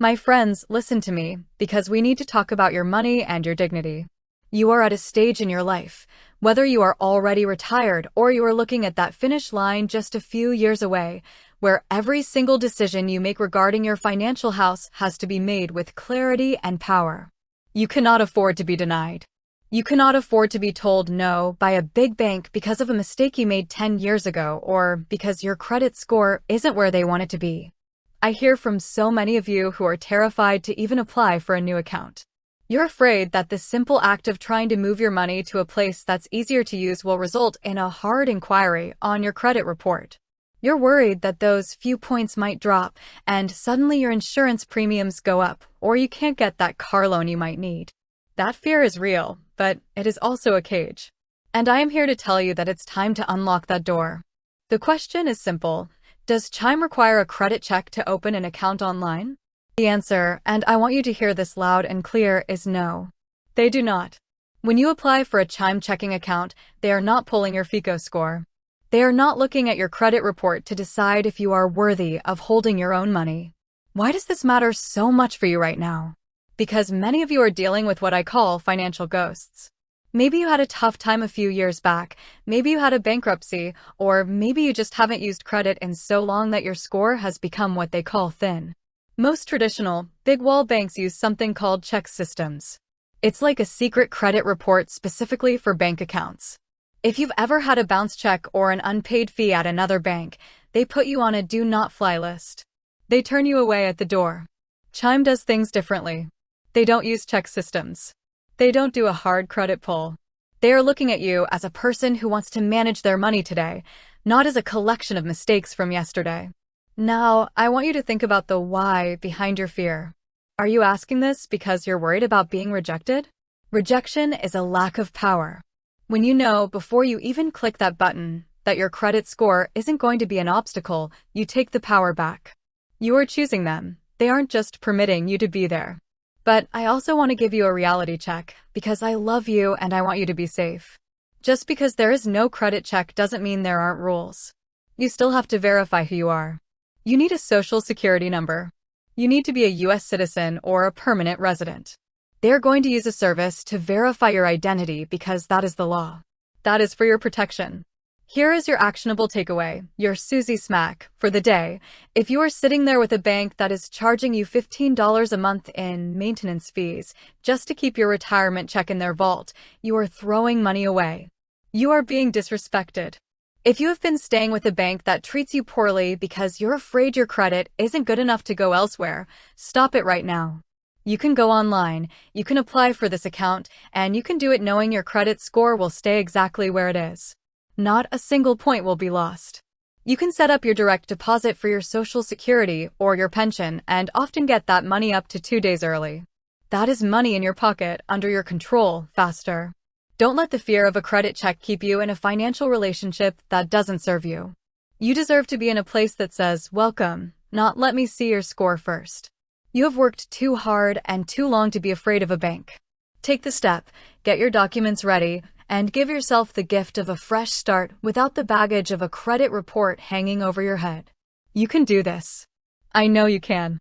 My friends, listen to me, because we need to talk about your money and your dignity. You are at a stage in your life, whether you are already retired or you are looking at that finish line just a few years away, where every single decision you make regarding your financial house has to be made with clarity and power. You cannot afford to be denied. You cannot afford to be told no by a big bank because of a mistake you made 10 years ago or because your credit score isn't where they want it to be. I hear from so many of you who are terrified to even apply for a new account. You're afraid that the simple act of trying to move your money to a place that's easier to use will result in a hard inquiry on your credit report. You're worried that those few points might drop and suddenly your insurance premiums go up or you can't get that car loan you might need. That fear is real, but it is also a cage. And I am here to tell you that it's time to unlock that door. The question is simple. Does Chime require a credit check to open an account online? The answer, and I want you to hear this loud and clear, is no. They do not. When you apply for a Chime checking account, they are not pulling your FICO score. They are not looking at your credit report to decide if you are worthy of holding your own money. Why does this matter so much for you right now? Because many of you are dealing with what I call financial ghosts. Maybe you had a tough time a few years back, maybe you had a bankruptcy, or maybe you just haven't used credit in so long that your score has become what they call thin. Most traditional, big wall banks use something called check systems. It's like a secret credit report specifically for bank accounts. If you've ever had a bounce check or an unpaid fee at another bank, they put you on a do not fly list. They turn you away at the door. Chime does things differently. They don't use check systems. They don't do a hard credit pull. They are looking at you as a person who wants to manage their money today, not as a collection of mistakes from yesterday. Now, I want you to think about the why behind your fear. Are you asking this because you're worried about being rejected? Rejection is a lack of power. When you know before you even click that button that your credit score isn't going to be an obstacle, you take the power back. You are choosing them. They aren't just permitting you to be there. But I also want to give you a reality check because I love you and I want you to be safe. Just because there is no credit check doesn't mean there aren't rules. You still have to verify who you are. You need a social security number. You need to be a U.S. citizen or a permanent resident. They're going to use a service to verify your identity because that is the law. That is for your protection. Here is your actionable takeaway, your Susie Smack, for the day. If you are sitting there with a bank that is charging you $15 a month in maintenance fees just to keep your retirement check in their vault, you are throwing money away. You are being disrespected. If you have been staying with a bank that treats you poorly because you're afraid your credit isn't good enough to go elsewhere, stop it right now. You can go online, you can apply for this account, and you can do it knowing your credit score will stay exactly where it is. Not a single point will be lost. You can set up your direct deposit for your Social Security or your pension and often get that money up to 2 days early. That is money in your pocket, under your control, faster. Don't let the fear of a credit check keep you in a financial relationship that doesn't serve you. You deserve to be in a place that says, welcome, not let me see your score first. You have worked too hard and too long to be afraid of a bank. Take the step, get your documents ready, and give yourself the gift of a fresh start without the baggage of a credit report hanging over your head. You can do this. I know you can.